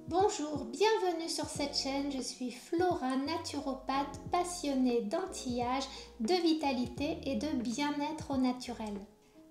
Bonjour, bienvenue sur cette chaîne, je suis Flora, naturopathe passionnée d'anti-âge, de vitalité et de bien-être au naturel.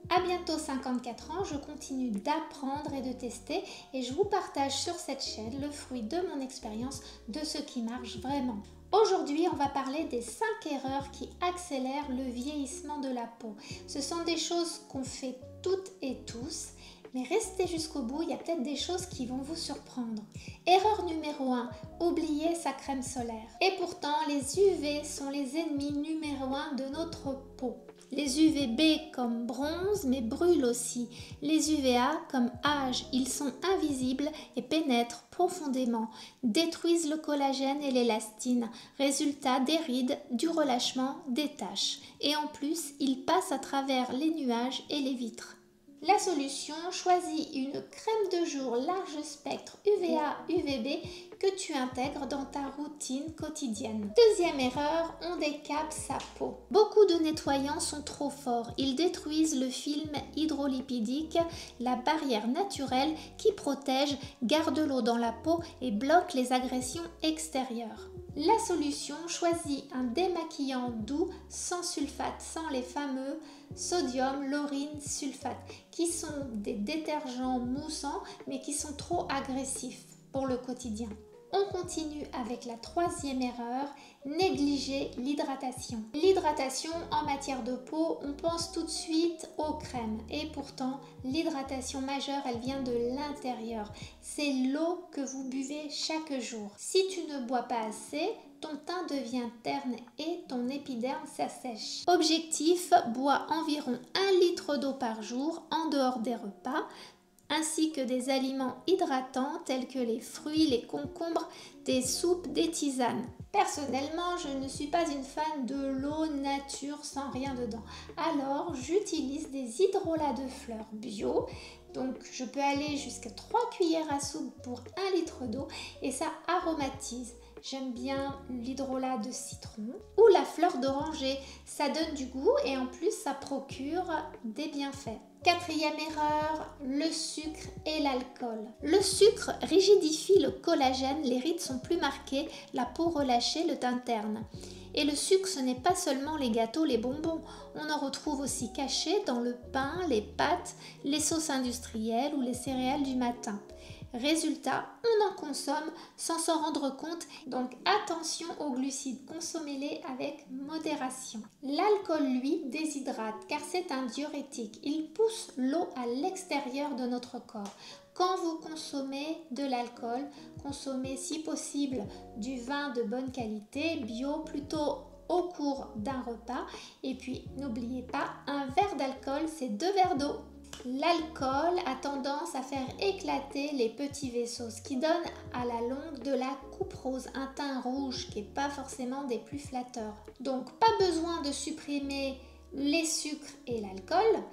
À bientôt 54 ans, je continue d'apprendre et de tester et je vous partage sur cette chaîne le fruit de mon expérience, de ce qui marche vraiment. Aujourd'hui, on va parler des 5 erreurs qui accélèrent le vieillissement de la peau. Ce sont des choses qu'on fait toutes et tous, mais restez jusqu'au bout, il y a peut-être des choses qui vont vous surprendre. Erreur numéro 1, oublier sa crème solaire. Et pourtant, les UV sont les ennemis numéro 1 de notre peau. Les UVB comme bronze, mais brûlent aussi. Les UVA comme âge, ils sont invisibles et pénètrent profondément, détruisent le collagène et l'élastine. Résultat, des rides, du relâchement, des taches. Et en plus, ils passent à travers les nuages et les vitres. La solution, choisis une crème de jour large spectre UVA, UVB que tu intègres dans ta routine quotidienne. Deuxième erreur, on décape sa peau. Beaucoup de nettoyants sont trop forts. Ils détruisent le film hydrolipidique, la barrière naturelle qui protège, garde l'eau dans la peau et bloque les agressions extérieures. La solution, choisis un démaquillant doux, sans sulfate, sans les fameux sodium, laurine, sulfate, qui sont des détergents moussants, mais qui sont trop agressifs pour le quotidien. On continue avec la troisième erreur, négliger l'hydratation. L'hydratation en matière de peau, on pense tout de suite aux crèmes. Et pourtant, l'hydratation majeure, elle vient de l'intérieur. C'est l'eau que vous buvez chaque jour. Si tu ne bois pas assez, ton teint devient terne et ton épiderme s'assèche. Objectif, bois environ 1 litre d'eau par jour en dehors des repas, ainsi que des aliments hydratants tels que les fruits, les concombres, des soupes, des tisanes. Personnellement, je ne suis pas une fan de l'eau nature sans rien dedans. Alors, j'utilise des hydrolats de fleurs bio. Donc, je peux aller jusqu'à 3 cuillères à soupe pour 1 litre d'eau et ça aromatise. J'aime bien l'hydrolat de citron ou la fleur d'oranger. Ça donne du goût et en plus, ça procure des bienfaits. Quatrième erreur, le sucre et l'alcool. Le sucre rigidifie le collagène, les rides sont plus marquées, la peau relâchée, le teint terne. Et le sucre, ce n'est pas seulement les gâteaux, les bonbons. On en retrouve aussi cachés dans le pain, les pâtes, les sauces industrielles ou les céréales du matin. Résultat, on en consomme sans s'en rendre compte, donc attention aux glucides, consommez-les avec modération. L'alcool, lui, déshydrate car c'est un diurétique, il pousse l'eau à l'extérieur de notre corps. Quand vous consommez de l'alcool, consommez si possible du vin de bonne qualité, bio, plutôt au cours d'un repas. Et puis n'oubliez pas, un verre d'alcool, c'est 2 verres d'eau. L'alcool a tendance à faire éclater les petits vaisseaux, ce qui donne à la longue de la coupe rose, un teint rouge qui n'est pas forcément des plus flatteurs. Donc pas besoin de supprimer les sucres et l'alcool,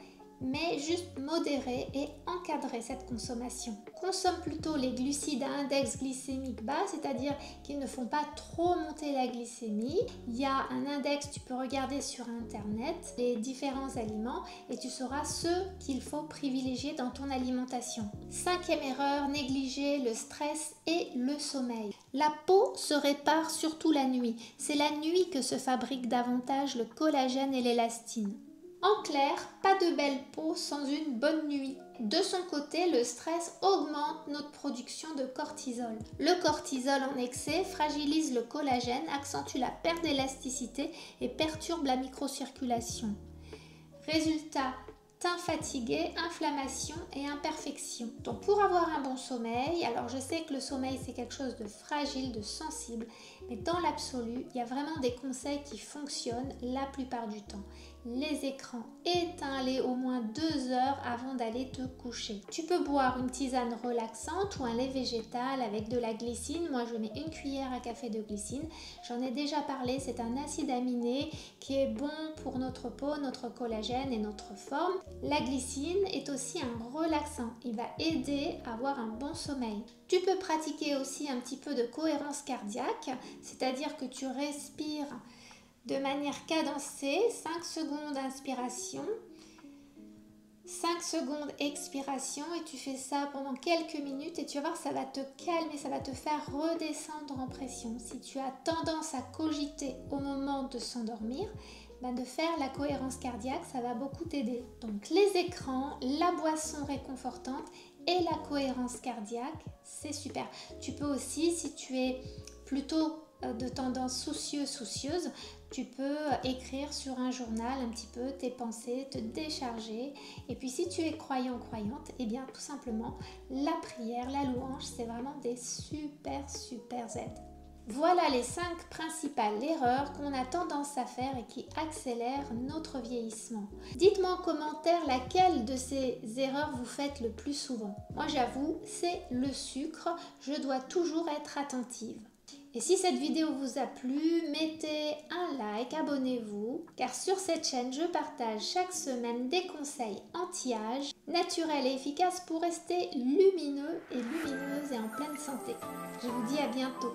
mais juste modérer et encadrer cette consommation. Consomme plutôt les glucides à index glycémique bas, c'est-à-dire qu'ils ne font pas trop monter la glycémie. Il y a un index, tu peux regarder sur internet les différents aliments et tu sauras ceux qu'il faut privilégier dans ton alimentation. Cinquième erreur, négliger le stress et le sommeil. La peau se répare surtout la nuit. C'est la nuit que se fabrique davantage le collagène et l'élastine. En clair, pas de belle peau sans une bonne nuit. De son côté, le stress augmente notre production de cortisol. Le cortisol en excès fragilise le collagène, accentue la perte d'élasticité et perturbe la microcirculation. Résultat, teint fatigué, inflammation et imperfection. Donc pour avoir un bon sommeil, alors je sais que le sommeil c'est quelque chose de fragile, de sensible, mais dans l'absolu, il y a vraiment des conseils qui fonctionnent la plupart du temps. Les écrans, éteins-les au moins 2 heures avant d'aller te coucher. Tu peux boire une tisane relaxante ou un lait végétal avec de la glycine. Moi je mets 1 cuillère à café de glycine. J'en ai déjà parlé, c'est un acide aminé qui est bon pour notre peau, notre collagène et notre forme. La glycine est aussi un relaxant, il va aider à avoir un bon sommeil. Tu peux pratiquer aussi un petit peu de cohérence cardiaque, c'est-à-dire que tu respires de manière cadencée, 5 secondes d'inspiration, 5 secondes expiration et tu fais ça pendant quelques minutes et tu vas voir, ça va te calmer, ça va te faire redescendre en pression. Si tu as tendance à cogiter au moment de s'endormir, de faire la cohérence cardiaque, ça va beaucoup t'aider. Donc les écrans, la boisson réconfortante et la cohérence cardiaque, c'est super. Tu peux aussi, si tu es plutôt de tendance soucieuse, tu peux écrire sur un journal un petit peu tes pensées, te décharger. Et puis si tu es croyante, eh bien tout simplement, la prière, la louange, c'est vraiment des super aides. Voilà les 5 principales erreurs qu'on a tendance à faire et qui accélèrent notre vieillissement. Dites-moi en commentaire laquelle de ces erreurs vous faites le plus souvent. Moi j'avoue, c'est le sucre, je dois toujours être attentive. Et si cette vidéo vous a plu, mettez un like, abonnez-vous, car sur cette chaîne, je partage chaque semaine des conseils anti-âge, naturels et efficaces pour rester lumineux et lumineuse et en pleine santé. Je vous dis à bientôt.